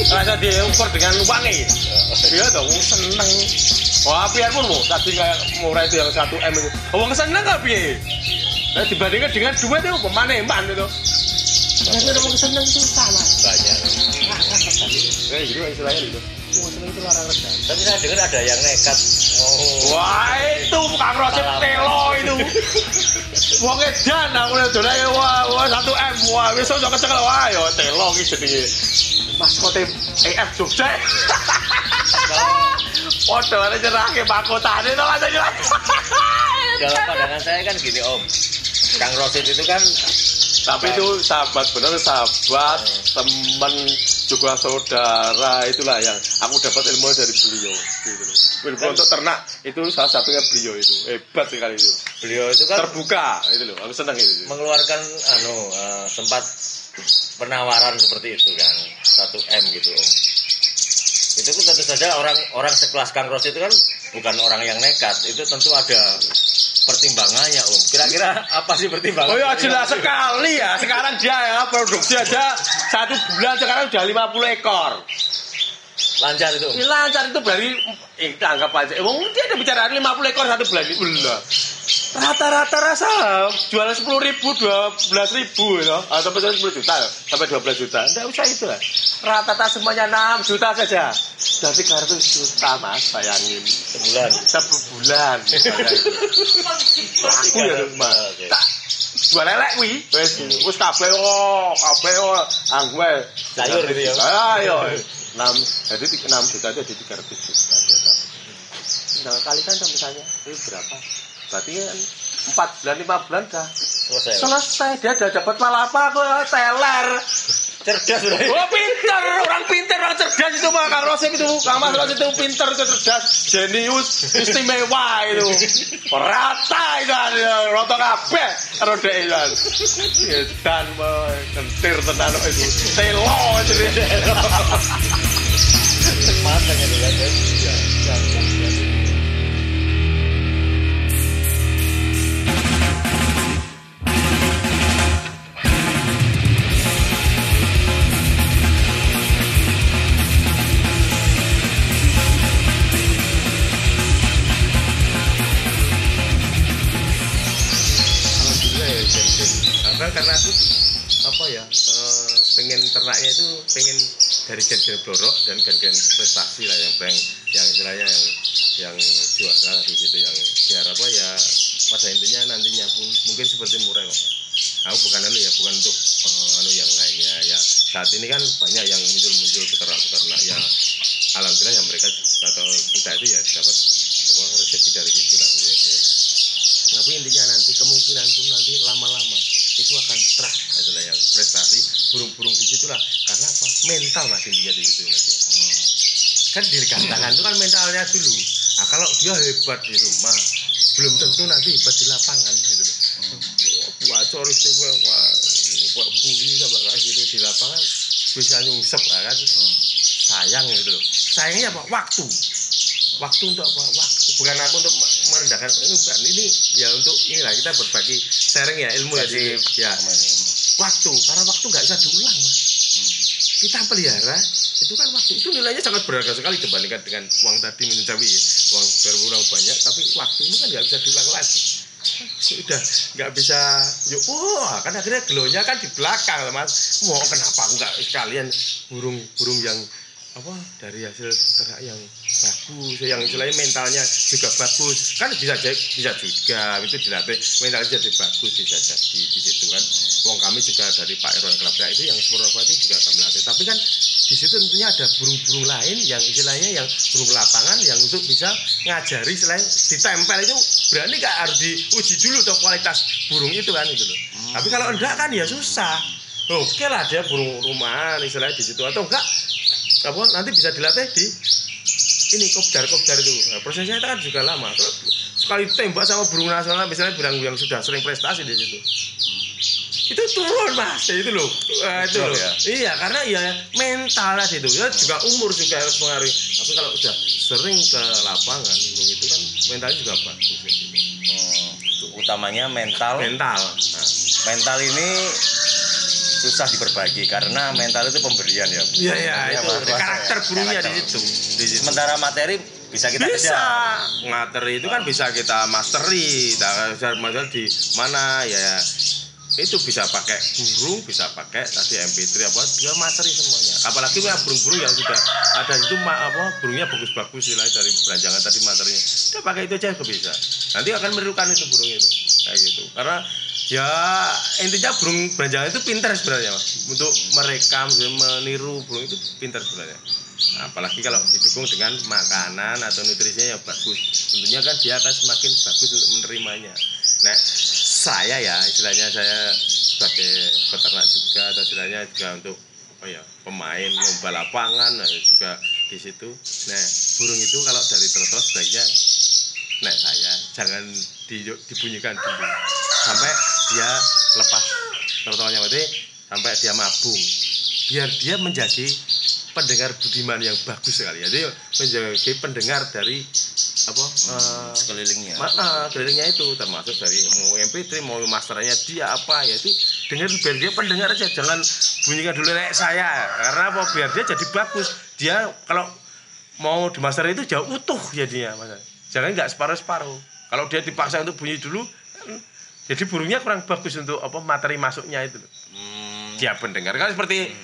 rasa diukur dengan wangi. Iya dong, seneng. Wah, pian pun tadi kayak murah itu yang 1M itu. Wong seneng gak piye? Nah, dibandingkan dengan duit itu pemaneman itu. Karena orang seneng itu sama. Banyak. Gitu istilahnya gitu. Seneng itu larang redan. Tapi saya dengar ada yang nekat. Wah, itu Kang Rosip telo itu. Wong edan aku lihat dolane wah 1M. Wah, wis iso kecekel wah yo telo iki jenenge. Maskote EF Jogja. Podo ada nyerahke mahkotane to kan jelas. Dalam pandangan saya kan gini Om. Kang Rosid itu kan tapi itu sahabat benar, sahabat, teman, juga saudara, itulah yang aku dapat ilmu dari beliau gitu loh. Ilmu untuk ternak itu salah satunya beliau itu. Hebat sekali itu. Beliau itu kan terbuka itu loh. Aku senang itu. Mengeluarkan sempat penawaran seperti itu kan. 1M gitu Om. Itu kan tentu saja orang sekelas Kang Ros itu kan bukan orang yang nekat. Itu tentu ada pertimbangannya Om. Kira-kira apa sih pertimbangan? Oh ya jelas sekali ya. Sekarang dia ya produksi aja 1 bulan sekarang udah 50 ekor. Lancar itu. Lancar itu dari anggap aja. Mungkin ada bicara 50 ekor 1 bulan itu. Rata-rata rasa jual 10.000, 12.000 ya. Sampai 10 juta ya. Sampai 12 juta. Enggak usah itu lah. Rata-rata semuanya 6 juta saja. Sudah 300 juta Mas, bayangin. Sebulan. Sebulan. Aku ya Mas. Gua lelek kuwi. Wis kabeh anggue sayur gitu ya. Ayo. 6 juta itu jadi 300 juta dia. Tinggal kalikan misalnya itu berapa? Berarti kan 4 bulan 5 bulan dah selesai. Dia udah dapat malah apa aku teler. Cerdas sudah. Oh pintar, orang pintar, orang cerdas itu mah Kang Rosim itu. Kang Mas Rosim itu pintar, cerdas, jenius, istimewa itu. Rata itu rata kabeh karo dhek itu. Dan kentir tenan itu. Telo itu. Matang itu kan. Ya. Karena aku pengen ternaknya itu pengen dari gen-gen blorok dan gen-gen prestasi lah yang istilahnya yang juara di situ yang biar ya pada intinya nantinya pun mungkin seperti murai kok. Aku bukan bukan untuk yang lainnya ya. Saat ini kan banyak yang muncul peternak ya alhamdulillah ya mereka atau kita itu ya dapat rezeki dari situ lah ya. Tapi intinya nanti kemungkinan pun nanti lama-lama itu akan terah adalah yang prestasi burung-burung di situlah karena apa mental Mas intinya di situ Mas ya. Kan di tangan itu kan mentalnya dulu. Nah kalau dia hebat di rumah belum tentu nanti hebat di lapangan gitu loh. Buat cor istimewa buat bui sama kayak gitu di lapangan bisa nyungsep kan. Sayang gitu loh. Sayangnya apa? Waktu untuk apa? Waktu bukan aku untuk merendahkan ini ya untuk inilah kita berbagi sharing ya ilmu ya. Waktu karena waktu nggak bisa diulang Mas. Kita pelihara itu kan waktu itu nilainya sangat berharga sekali dibandingkan dengan uang tadi mencapai ya. Uang berkurang banyak tapi waktu ini kan nggak bisa diulang lagi. Sudah nggak bisa kan akhirnya gelonya kan di belakang Mas. Kenapa aku nggak sekalian burung yang dari hasil ternak yang bagus, yang istilahnya mentalnya juga bagus, kan bisa juga itu dilatih mentalnya jadi bagus bisa jadi di situ kan. Wong kami juga dari Pak Irwan Kelabra itu yang Purwopati juga kami latih, tapi kan di situ tentunya ada burung-burung lain yang istilahnya yang burung lapangan yang untuk bisa ngajari selain ditempel itu berani nggak harus diuji dulu tuh kualitas burung itu kan itu loh. Tapi kalau enggak kan ya susah. Oke lah dia burung rumahan istilahnya di situ atau enggak nanti bisa dilatih di ini kopdar itu. Nah, prosesnya itu kan juga lama. Terus sekali tembak sama burung nasional misalnya burung yang sudah sering prestasi di situ. Itu turun Mas, itu loh. Itu loh. Ya? Iya, karena ya mental tadi itu. Ya juga umur juga mempengaruhi. Tapi kalau sudah sering ke lapangan itu kan mentalnya juga bagus. Utamanya mental. Nah. Mental ini susah diperbaiki karena mental itu pemberian ya. Iya Ya, itu luas karakter ya, burungnya di karakter. situ. Di situ. Sementara materi bisa kita Bisa kejar. materi itu kan bisa kita mastery, masalah di mana ya itu bisa pakai burung, bisa pakai tadi MP3 apa dia materi semuanya. Apalagi ya burung-burung yang sudah ada itu burungnya bagus-bagus nilai dari beranjangan tadi materinya. Dia pakai itu aja bisa. Nanti akan menirukan itu burung itu kayak gitu. Karena ya intinya burung beranjangan itu pintar sebenarnya Mas. Untuk merekam, meniru burung itu pintar sebenarnya. Nah, apalagi kalau didukung dengan makanan atau nutrisinya yang bagus, tentunya kan dia akan semakin bagus untuk menerimanya. Nah, saya ya istilahnya saya sebagai peternak juga atau istilahnya juga untuk pemain lomba lapangan juga di situ. Nah, burung itu kalau dari trotol sebaiknya saya jangan dibunyikan dulu sampai dia lepas trotolnya, berarti sampai dia mabung, biar dia menjadi pendengar budiman yang bagus sekali. Jadi menjadi pendengar dari Sekelilingnya. Kelilingnya itu termasuk dari mau MP3 mau masternya dia apa ya itu dengar biar dia pendengar aja, jangan bunyikan dulu kayak saya. Karena apa? Biar dia jadi bagus. Dia kalau mau di master itu jauh utuh jadinya, Mas. Jangan nggak separuh-separuh. Kalau dia dipaksa untuk bunyi dulu, jadi burungnya kurang bagus untuk materi masuknya itu. Dia pendengar kan seperti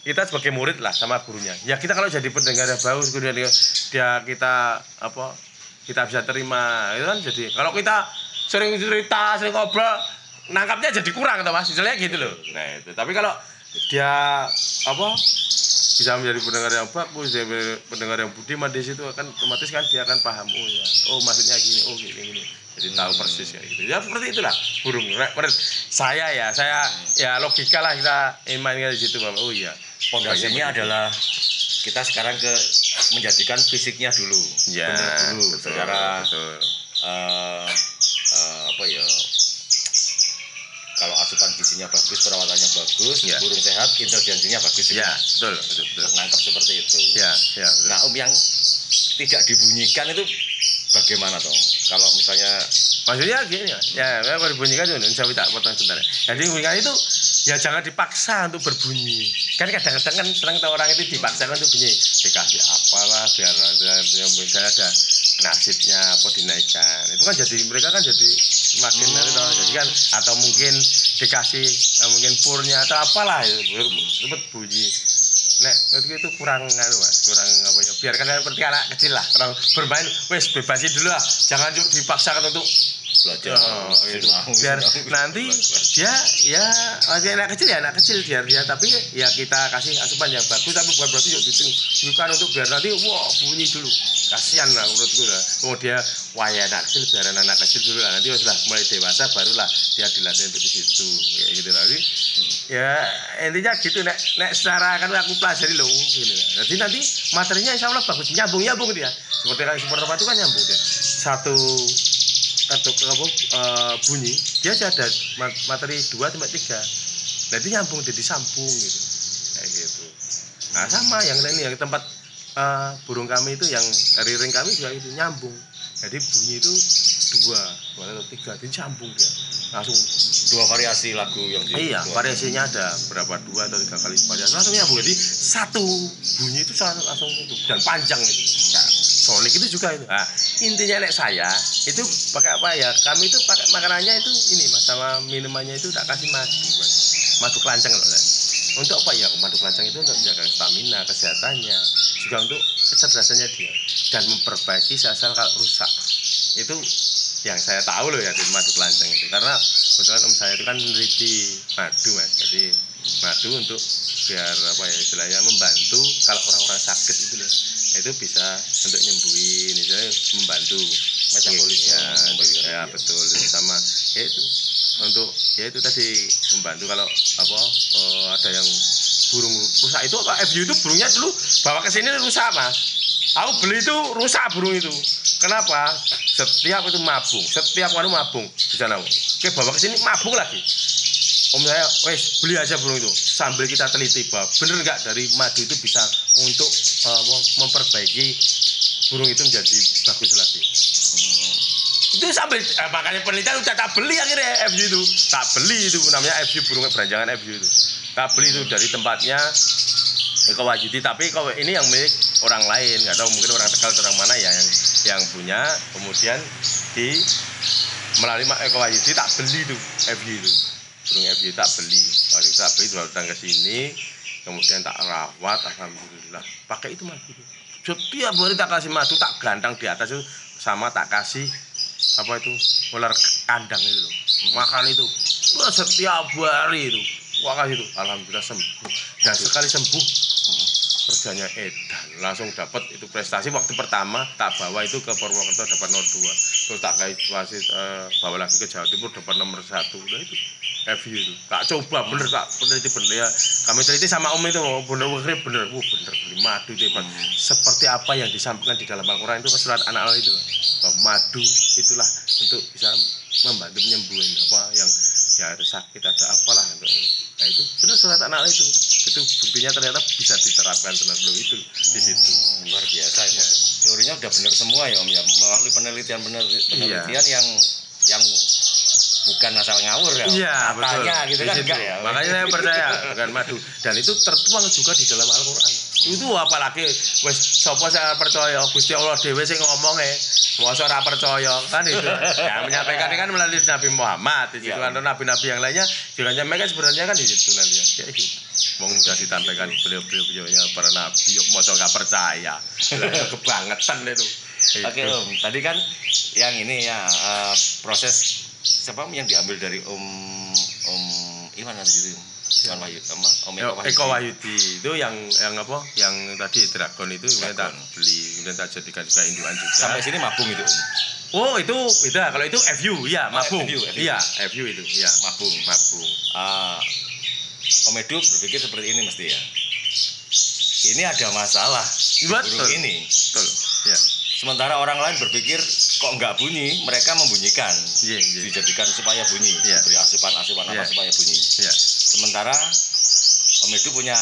kita sebagai murid lah sama gurunya. Ya kita kalau jadi pendengar yang bagus, kemudian kita bisa terima, itu kan jadi. Kalau kita sering cerita, sering ngobrol, nangkapnya jadi kurang, toh Mas. Misalnya gitu loh. Nah itu. Tapi kalau dia bisa menjadi pendengar yang bagus, dia pendengar yang budiman di situ kan otomatis kan dia akan paham. Maksudnya gini, gini. Jadi tahu persis kayak gitu. Ya seperti itulah burung. Saya ya logika lah kita mainkan di situ, Bapak. Pondasinya adalah kita sekarang menjadikan fisiknya dulu. Ya, benar dulu betul, secara betul. Kalau asupan gizinya bagus, perawatannya bagus, ya. Burung sehat, intelijensinya bagus. Ya, betul. Terus nangkap seperti itu. Ya, betul. Nah, yang tidak dibunyikan itu bagaimana dong? Kalau misalnya maksudnya gini ya kalau dibunyikan itu saya minta potong sebentar. Jadi dibunyikan itu ya jangan dipaksa untuk berbunyi. Kan kadang-kadang kan sering orang itu dipaksakan untuk bunyi, dikasih apalah biar misalnya ada nasibnya apa dinaikkan. Itu kan jadi mereka kan jadi makin jadi kan atau mungkin dikasih mungkin purnya atau apalah itu cepet bunyi. Itu kurang Mas, kurang biarkan seperti anak kecil lah, kalau bermain wes bebasin dulu lah, jangan dipaksakan untuk belajar gitu. Biar nanti dia ya masih anak kecil biar dia tapi ya kita kasih asupan yang bagus, tapi bukan berarti bukan untuk biar nanti bunyi dulu, kasihan lah menurutku lah. Dia anak kecil, biar anak kecil dulu lah, nanti setelah mulai dewasa barulah dia dilatih untuk di situ kayak gitu lagi. Ya intinya gitu nek secara kan aku pelajari loh gini. Jadi nanti materinya insya Allah bagus, nyambung dia. Seperti kayak super itu kan nyambung dia. Satu bunyi dia ada materi 2 sampai 3. Jadi nyambung jadi sambung gitu. Kayak gitu. Nah, sama yang lain yang tempat burung kami itu yang riring kami juga itu nyambung. Jadi bunyi itu 2 atau 3 jadi sambung dia. Langsung 2 variasi lagu yang variasinya ada berapa 2 atau 3 kali variasi langsung nyambung. Jadi satu bunyi itu langsung itu dan panjang itu. Nah, sonik itu juga itu. Nah, intinya saya itu pakai apa ya? Kami itu pakai makanannya itu ini Mas, sama minumannya itu tak kasih madu kelanceng loh. Untuk apa ya? Madu kelanceng itu untuk menjaga stamina, kesehatannya, juga untuk kecerdasannya dia dan memperbaiki sel-sel kalau rusak. Itu yang saya tahu loh ya di madu kelanceng itu, karena kebetulan saya itu kan meneliti madu Mas. Jadi madu untuk biar istilahnya membantu kalau orang-orang sakit itu loh, itu bisa untuk nyembuhin, misalnya membantu metabolisnya ya betul, sama itu untuk itu tadi membantu kalau ada yang burung rusak itu FU itu burungnya dulu bawa ke sini rusak Mas. Aku beli itu rusak burung itu. Kenapa? Setiap itu mabung, di sana. Oke, bawa ke sini mabung lagi. Om saya, beli aja burung itu. Sambil kita teliti, bener nggak dari madu itu bisa untuk memperbaiki burung itu menjadi bagus lagi. Itu sampai makanya penelitian udah tak beli akhirnya FU itu. Tak beli itu namanya FU burung beranjangan FU itu. Tak beli itu dari tempatnya Eko Wahyudi, tapi ini yang milik orang lain, nggak tahu mungkin orang Tegal atau orang mana ya yang punya. Kemudian di melalui Eko Wahyudi tak beli tuh FU itu, burung FU tak beli. Waktu tak beli datang ke sini, kemudian tak rawat, alhamdulillah pakai itu madu. Setiap hari tak kasih madu, tak gantang di atas itu, sama tak kasih apa itu ular kandang itu loh, makan itu setiap hari itu. Wah kasih itu, alhamdulillah sembuh. Dan sekali sembuh kerjanya edan, langsung dapat itu prestasi. Waktu pertama tak bawa itu ke Purwokerto dapat nomor 2, terus tak kasih bawa lagi ke Jawa Timur dapat nomor 1. Nah itu FU itu tak coba bener, tak peneliti bener ya, kami teliti sama Om itu bener bener beli madu itu hebat. Seperti apa yang disampaikan di dalam Al-Quran itu, surat An-Nahl itu madu itulah untuk bisa membantu menyembuhin apa yang ya ada sakit, ada apalah untuk. Nah itu benar surat An-Nahl itu buktinya ternyata bisa diterapkan ternyata itu di situ. Luar biasa itu. Teorinya udah benar semua ya Om ya, melalui penelitian yang bukan asal ngawur ya. Iya, betul. Gitu kan enggak ya. Makanya saya percaya dengan madu, dan itu tertuang juga di dalam Al-Qur'an. Itu apalagi wis sapa saya percaya Gusti Allah dhewe sing ngomonge, mosok ora percaya kan itu. Ya menyampaikan kan melalui Nabi Muhammad, itu kan nabi-nabi yang lainnya kiranya mereka sebenarnya kan di situ nanti ya. Kayak gitu. Mau sudah disampaikan beliau-beliaunya para nabi, mosok enggak percaya. Kebangetan itu. Oke Om, tadi kan yang ini ya proses siapa yang diambil dari Om Iwan nanti itu Iwan Wahyudi sama Om Eko Wahyudi itu yang apa yang tadi dragon itu kemudian tak beli, kemudian tak jadikan juga indukan juga. Sampai sini mabung itu Om. Oh itu beda, kalau itu FU ya mabung. Iya FU itu ya mabung. Om Edu berpikir seperti ini mesti ya. Ini ada masalah burung ini. Betul. Ya. Sementara orang lain berpikir kok nggak bunyi, mereka membunyikan, dijadikan supaya bunyi, diberi asupan apa supaya bunyi. Sementara Om Edu punya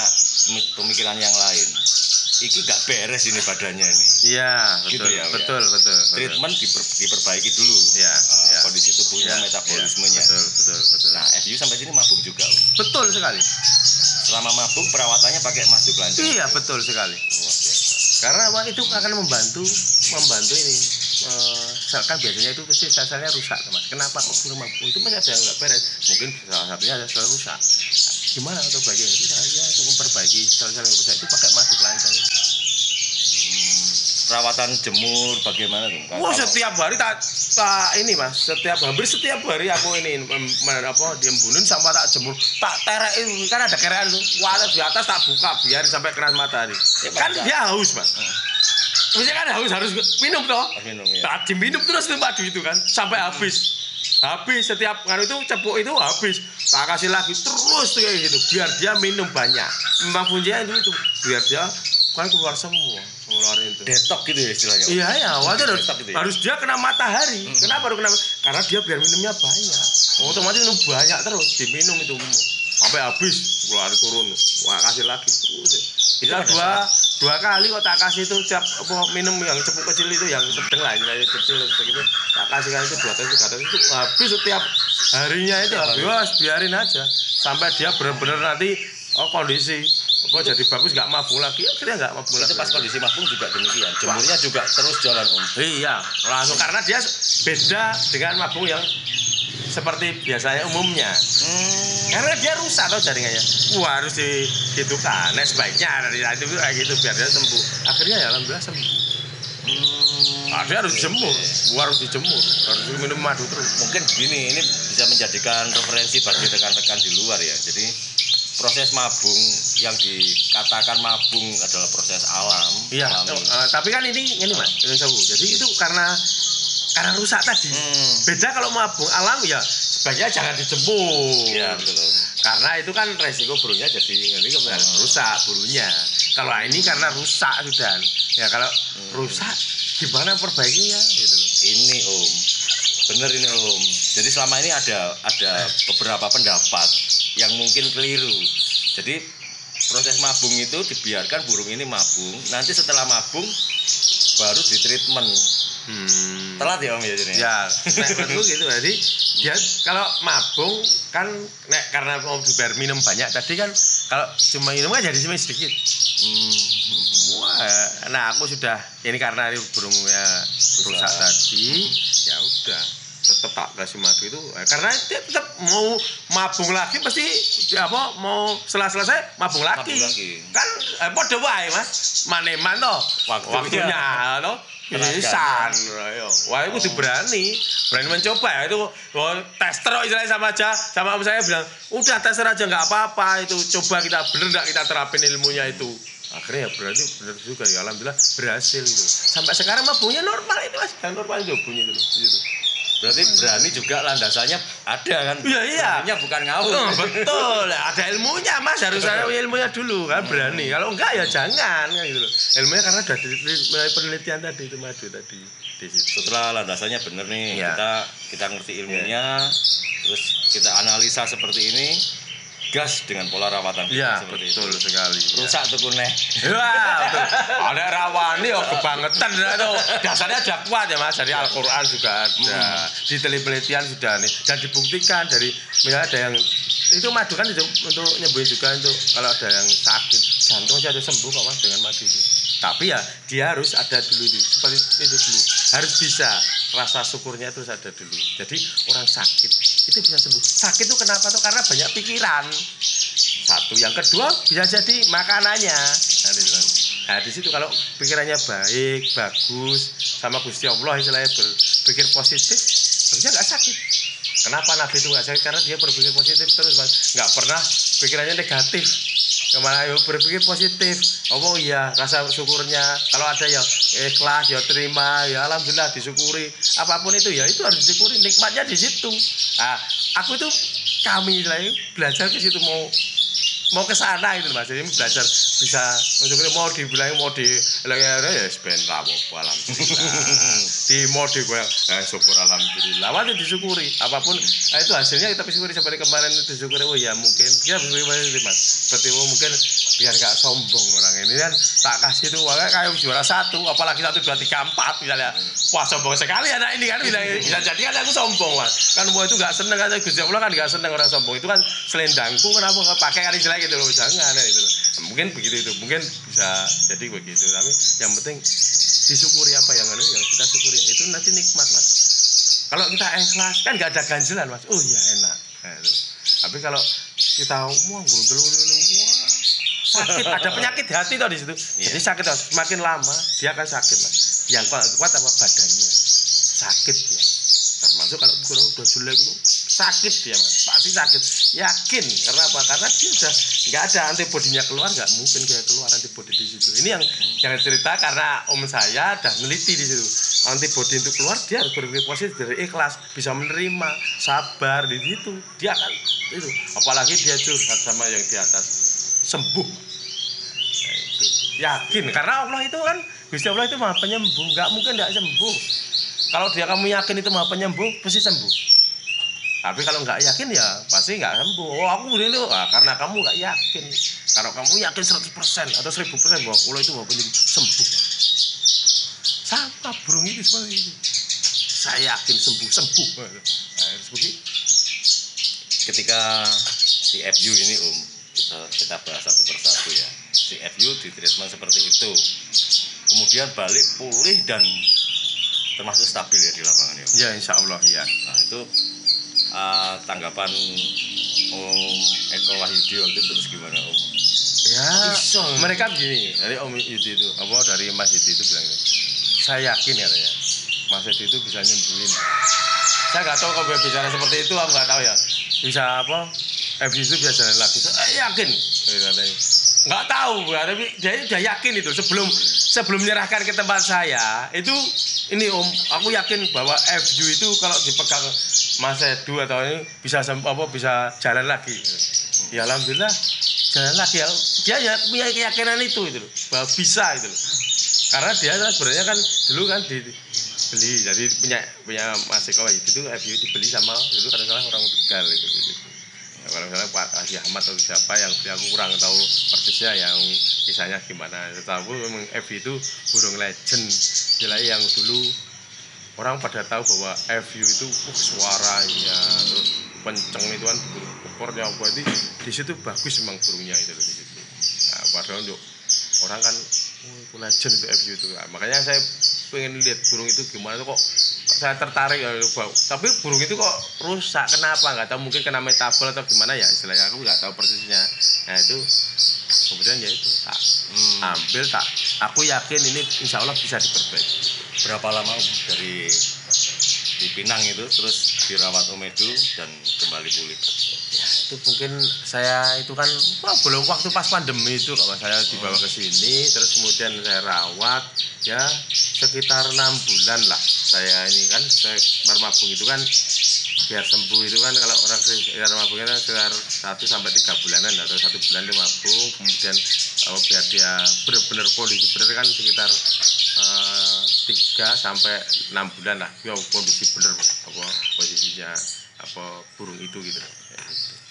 pemikiran yang lain. Iki nggak beres ini badannya ini. Iya, betul, gitu ya. Betul. Treatment diperbaiki dulu. Kondisi tubuhnya, metabolismenya. Betul. Nah, FU sampai sini mabung juga. Betul sekali. Selama mabung perawatannya pakai madu kelanjang. Iya, betul sekali. Karena itu akan membantu ini. Misalkan biasanya itu sel-selnya rusak, Mas. Kenapa kok belum mabung? Itu masih ada yang nggak beres. Mungkin salah satunya ada sel rusak. Gimana untuk bagian itu? Saya untuk memperbaiki sel-sel yang rusak itu pakai madu kelanjang. Perawatan jemur bagaimana tuh? Wah, setiap hari tak ini Mas, hampir setiap hari aku ini diembunin sama tak jemur, tak terekin, kan ada kerean tuh, walet di atas tak buka biar sampai keras matahari. Kan dia haus Mas. Maksudnya kan haus harus minum toh. Tak diminum terus tuh madu itu kan sampai habis setiap kali itu cepuk itu habis, tak kasih lagi terus tuh kayak gitu biar dia minum banyak. Memang kuncinya itu biar dia kan keluar semua ngeluarin itu. Detok gitu ya istilahnya. Iya ya, harus dia kena matahari. Kenapa harus kena? Karena dia biar minumnya banyak. Otomatis minum banyak terus diminum itu sampai habis, keluar turun. Wah kasih lagi terus. Bisa dua kali kok tak kasih itu minum yang cepuk kecil itu yang sedang lah kecil begitu. Tak kasih kan itu 2 atau 3 atau itu habis setiap harinya itu habis, biarin aja sampai dia benar-benar nanti kondisi jadi bagus, nggak mabung lagi, akhirnya nggak mabung lagi. Itu pas kondisi mabung juga demikian, jemurnya juga terus jalan Om. Iya, langsung karena dia beda dengan mabung yang seperti biasanya umumnya. Karena dia rusak atau jaringannya. Wah harus dihidupkan. Nah sebaiknya dari itu kayak gitu biar dia sembuh. Akhirnya ya alhamdulillah sembuh. Dia harus dijemur, harus dijemur, harus minum madu terus. Mungkin begini, ini bisa menjadikan referensi bagi rekan-rekan di luar ya. Jadi proses mabung yang dikatakan mabung adalah proses alam. Iya. Tapi kan ini Mas, jadi itu karena rusak tadi. Beda kalau mabung alam ya sebaiknya jangan dijemur. Iya betul. Karena itu kan resiko burungnya jadi rusak bulunya. Kalau ini karena rusak sudah. Ya kalau rusak gimana perbaikinya gitu loh. Ini Om. Bener ini Om. Jadi selama ini ada beberapa pendapat yang mungkin keliru. Jadi proses mabung itu dibiarkan burung ini mabung, nanti setelah mabung baru ditreatment Telat ya Om ya jadi. Ya, nek menurutku gitu. Jadi dia kalau mabung kan nek karena mau dibayar minum banyak tadi kan kalau cuma minum kan jadi cuma sedikit. Wah, nah aku sudah ini karena ini burungnya rusak tadi, ya udah tetap tak kasih madu itu karena dia tetap mau mabung lagi pasti apa mau selesai mabung lagi. Kan podo wae Mas, maneman toh waktunya toh. Pisan, wah itu berani mencoba ya itu tester istilahnya sama aja sama saya bilang udah tester aja nggak apa-apa itu coba kita bener nggak kita terapin ilmunya itu akhirnya ya berarti bener juga ya alhamdulillah berhasil itu sampai sekarang mah bunyinya normal itu Mas dan normal itu bunyi gitu. Berarti berani juga landasannya ada kan? Iya. Beraninya bukan ngawur. Betul, ada ilmunya Mas harus ada ilmunya dulu kan berani. Kalau enggak ya jangan kan gitu loh. Ilmunya karena udah mulai penelitian tadi itu madu tadi di situ. Setelah landasannya bener nih, kita ngerti ilmunya, terus kita analisa seperti ini, gas dengan pola rawatan seperti betul itu. Sekali. Rusak tuh kuneh. Wah, ada rawani ya kebangetan itu. Dasarnya ada kuat ya Mas, dari Al-Qur'an juga ada. Di penelitian sudah nih dan dibuktikan dari misalnya ada yang itu madu kan untuk nyembuhin juga untuk kalau ada yang sakit jantung saja ada sembuh kok Mas dengan madu itu. Tapi ya dia harus ada dulu itu seperti itu dulu. Harus bisa rasa syukurnya itu ada dulu. Jadi orang sakit itu bisa sembuh. Sakit itu kenapa tuh? Karena banyak pikiran. Satu, yang kedua bisa jadi makanannya. Nah di situ kalau pikirannya baik, bagus, sama Gusti Allah istilahnya berpikir positif, harusnya nggak sakit. Kenapa Nabi itu nggak sakit? Karena dia berpikir positif terus, Mas. Nggak pernah pikirannya negatif. Kemana yuk berpikir positif. Oh iya, rasa syukurnya. Kalau ada ya ikhlas, ya terima, ya alhamdulillah disyukuri. Apapun itu ya itu harus disyukuri. Nikmatnya di situ. Nah, aku itu kami belajar ke situ mau ke sana itu Mas. Jadi belajar bisa untuk mau dibilang mau di ya ben rawo alhamdulillah. Di mode gue syukur alhamdulillah. Waktu disyukuri apapun itu hasilnya kita syukuri seperti kemarin itu disyukuri oh ya mungkin dia bersyukur Mas. Seperti mungkin biar gak sombong orang ini kan tak kasih itu kayak juara 1 apalagi 1 2 3 4 misalnya wah sombong sekali anak ini kan bisa jadi kan aku sombong Mas. Kan mau itu gak seneng kan Gusti Allah kan gak seneng orang sombong itu kan selendangku kenapa gak pakai hari jelek gitu loh jangan gitu loh. Mungkin begitu itu mungkin bisa jadi begitu tapi yang penting disyukuri apa yang ada ya kita syukuri itu nanti nikmat Mas. Kalau kita ikhlas kan gak ada ganjelan Mas. Oh iya enak. Tapi kalau kita mau gundul sakit ada penyakit hati tau di situ. Jadi sakit semakin lama dia akan sakit Mas. Yang kuat apa badannya sakit ya. Termasuk kalau kurang udah jelek itu sakit dia Mas. Pasti sakit. Yakin karena apa? Karena dia udah nggak ada antibodinya keluar nggak mungkin dia keluar antibodi di situ. Ini yang cerita karena om saya udah neliti di situ. Antibodi untuk keluar dia harus berpikir positif dari ikhlas bisa menerima sabar di situ dia akan itu apalagi dia curhat sama yang di atas sembuh nah, itu yakin karena Allah itu kan Gusti Allah itu maha penyembuh nggak mungkin nggak sembuh kalau dia kamu yakin itu maha penyembuh pasti sembuh tapi kalau nggak yakin ya pasti nggak sembuh oh aku dulu karena kamu nggak yakin kalau kamu yakin 100% atau 1000% bahwa Allah itu maha penyembuh sembuh sama burung itu seperti itu saya yakin sembuh nah, harus begitu ketika si FU ini kita bahas satu persatu ya si FU di treatment seperti itu kemudian balik pulih dan termasuk stabil ya di lapangan ya ya insya Allah ya nah itu tanggapan Om Eko Wahyudi waktu itu terus gimana Om ya mereka begini dari Om Yudi itu apa dari Mas Yudi itu bilang ini saya yakin katanya Mas Yudi itu bisa nyembuhin saya nggak tahu kalau bicara seperti itu aku nggak tahu ya bisa apa FU itu bisa jalan lagi saya yakin nggak tahu tapi dia udah yakin itu sebelum menyerahkan ke tempat saya itu ini Om aku yakin bahwa FU itu kalau dipegang Mas Edu atau ini bisa bisa jalan lagi ya alhamdulillah jalan lagi ya dia ya punya keyakinan itu bahwa bisa itu karena dia sebenarnya kan dulu kan dibeli jadi punya Mas Eko itu FU dibeli sama dulu kadang salah orang Tegal itu. Ya, kalau misalnya Pak Haji Ahmad atau siapa yang aku kurang tahu persisnya yang kisahnya gimana tahu memang FU itu burung legend istilahnya yang dulu orang pada tahu bahwa FU itu suaranya terus kenceng itu kan ekornya berarti di situ bagus memang burungnya itu di situ. Nah, padahal untuk orang kan itu legend itu FU itu. Nah, makanya saya pengen lihat burung itu gimana kok saya tertarik ya, tapi burung itu kok rusak kenapa nggak tahu, mungkin kena metabel atau gimana ya istilahnya, aku nggak tahu persisnya. Nah itu kemudian ya itu tak ambil, aku yakin ini insya Allah bisa diperbaiki. Berapa lama dari di Pinang itu terus dirawat Om Edu dan kembali pulih? Ya itu mungkin saya itu kan belum waktu pas pandemi itu kalau saya dibawa ke sini, terus kemudian saya rawat ya sekitar 6 bulan lah. Saya ini kan saya mabung itu kan biar sembuh itu kan, kalau orang sekitar mabungnya kan sekitar 1 sampai 3 bulanan atau 1 bulan dia mabung, kemudian biar dia benar-benar kondisi benar kan sekitar 3 sampai 6 bulan lah ya kondisi bener apa posisinya apa burung itu gitu.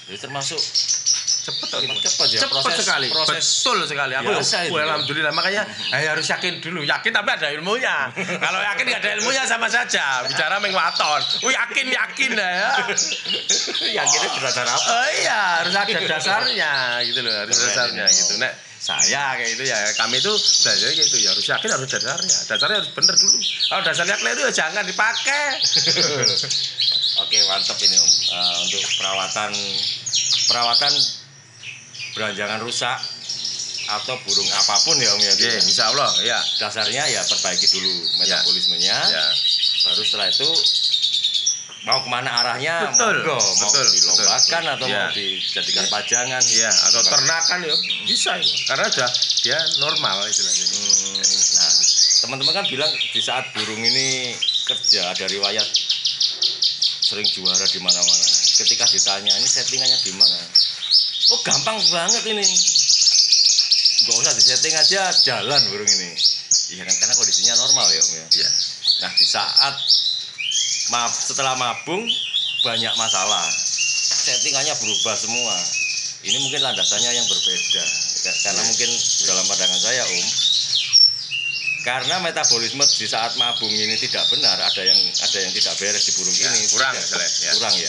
Jadi termasuk cepet ya cepet sekali, betul sekali. Aku alhamdulillah, makanya harus yakin dulu, yakin tapi ada ilmunya. Kalau yakin nggak ada ilmunya sama saja bicara mengwaton. Yakin ya yakinnya berdasar apa? Iya harus ada dasarnya gitu loh, harus dasarnya gitu. Nek saya kayak gitu ya, kami itu belajar kayak gitu ya, harus yakin, harus dasarnya harus bener dulu. Kalau dasarnya keliru ya jangan dipakai. Oke, mantap ini Om. Untuk perawatan beranjangan rusak atau burung apapun ya Om ya. Insya Allah ya. Dasarnya ya perbaiki dulu metabolismenya. Ya. Baru setelah itu mau kemana arahnya, mau dilombakan atau mau dijadikan pajangan, atau ternakan ya bisa itu, karena dia normal istilahnya. Nah, teman-teman kan bilang di saat burung ini kerja ada riwayat sering juara di mana-mana. Ketika ditanya ini settingannya gimana? Oh gampang banget ini, nggak usah disetting aja jalan burung ini. Iya kan, karena kondisinya normal ya Om ya. Iya. Nah di saat setelah mabung banyak masalah, settingannya berubah semua. Ini mungkin landasannya yang berbeda, karena mungkin dalam pandangan saya Om, karena metabolisme di saat mabung ini tidak benar, ada yang tidak beres di burung ini, kurang ya.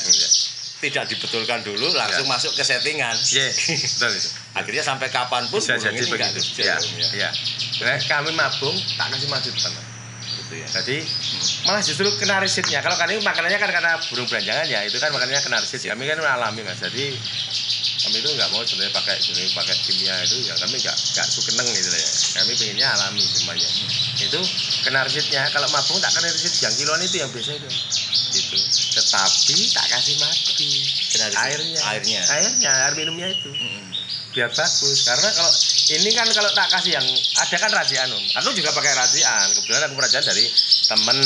Tidak dibetulkan dulu langsung masuk ke settingan. Betul itu. Akhirnya sampai kapanpun bisa burung ini nggak kami mabung tak kasih madu depan. Gitu ya. Jadi malah justru kena risitnya. Kalau kami makanannya kan karena burung beranjangan ya, itu kan makanannya kena risit. Kami kan alami Mas. Jadi kami itu nggak mau sebenarnya pakai kimia itu ya, kami nggak sukeneng gitu ya. Kami pengennya alami semuanya. Itu kena risitnya. Kalau mabung tak kena risit yang kiloan itu yang biasa itu. Itu. Tetapi tak kasih madu. Air minumnya itu. Biar bagus, karena kalau ini kan kalau tak kasih yang ada kan racian aku juga pakai racian, kebetulan aku racian dari temen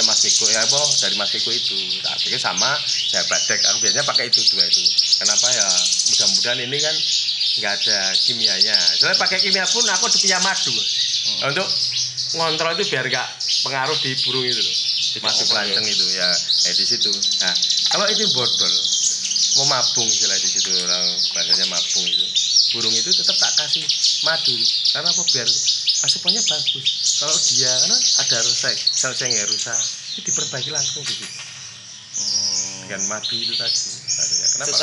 Mas Miko ya dari Mas Miko itu, tak pikir sama saya badek, aku biasanya pakai itu 2 itu. Kenapa ya, mudah-mudahan ini kan nggak ada kimianya, soalnya pakai kimia pun aku punya madu untuk ngontrol itu biar nggak pengaruh di burung itu loh, madu kelanceng itu ya di situ. Nah kalau itu bodol mau mabung istilah di situ, orang bahasanya mabung itu, burung itu tetap tak kasih madu karena apa, biar asupannya bagus. Kalau dia karena ada sel-selnya rusak itu diperbaiki langsung gitu dengan madu itu tadi. Kenapa?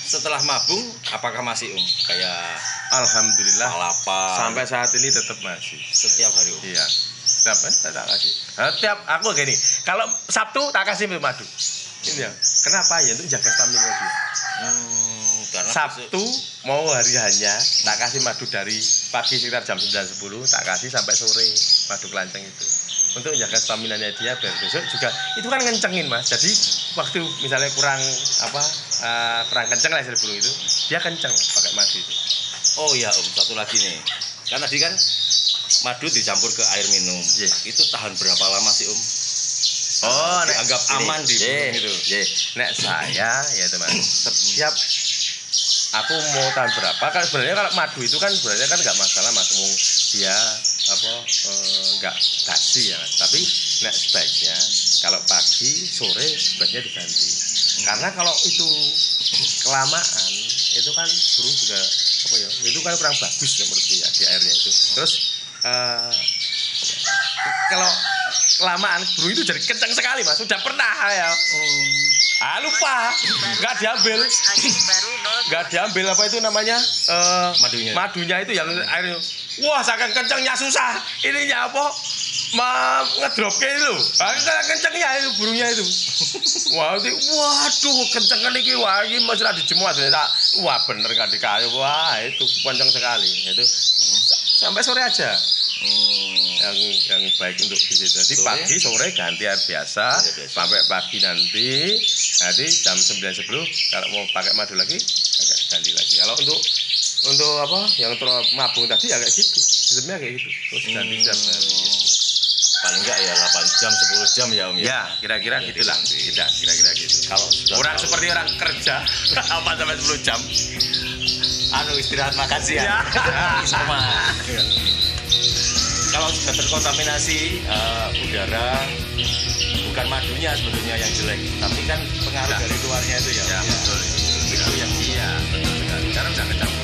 Setelah mabung apakah masih kayak alhamdulillah balapan sampai saat ini tetap masih setiap hari iya setiap hari tak kasih. Setiap aku gini, kalau Sabtu tak kasih madu ini ya. Kenapa ya, untuk jaga stamina dia. Karena Sabtu mau hari hanya tak kasih madu dari pagi sekitar jam 9-10 tak kasih sampai sore madu kelanceng itu untuk jaga stamina nya dia biar besok juga itu kan ngencengin Mas. Jadi waktu misalnya kurang kenceng lah hasil burung itu, dia kenceng pakai madu itu. Oh iya Om, satu lagi nih, kan tadi kan madu dicampur ke air minum. Itu tahan berapa lama sih Om? Oh, dianggap aman di burung itu. Nek saya ya teman, setiap aku mau tahan berapa, kan sebenarnya kalau madu itu kan sebenarnya kan nggak masalah Mas, dia nggak basi ya Mas. Tapi nek sebaiknya kalau pagi sore sebaiknya diganti. Karena kalau itu kelamaan itu kan burung juga itu kan kurang bagus ya menurut saya di airnya itu. Terus kalau kelamaan burung itu jadi kencang sekali Mas. Sudah pernah ya. Lupa. Enggak diambil. Apa itu namanya? Madunya itu yang air. Wah, saking kencangnya susah. Ininya apa? Ngedropke itu lho. Kencangnya itu burungnya itu. Waduh, kencang kan iki. Wah, iki mesti ra dijemuk tak. Wah, bener gak dikayu. Wah, itu kencang sekali. Itu sampai sore aja. Yang baik untuk di situ. Jadi pagi sore ganti air biasa. Sampai pagi nanti jam 9.10 kalau mau pakai madu lagi agak ganti lagi. Kalau untuk apa yang mabung tadi ya kayak gitu. Sistemnya kayak gitu. Terus ganti setiap hari gitu. Paling enggak ya 8 jam 10 jam ya Om ya. Ya, kira-kira gitulah. Kira-kira gitu. Kalau orang seperti orang kerja 8 sampai 10 jam. Istirahat makan siang. Sama. Kalau sudah terkontaminasi udara, bukan madunya sebetulnya yang jelek, tapi kan pengaruh dari luarnya itu ya. Ya, betul. Itu yang betul sekali. Karena udah kecampur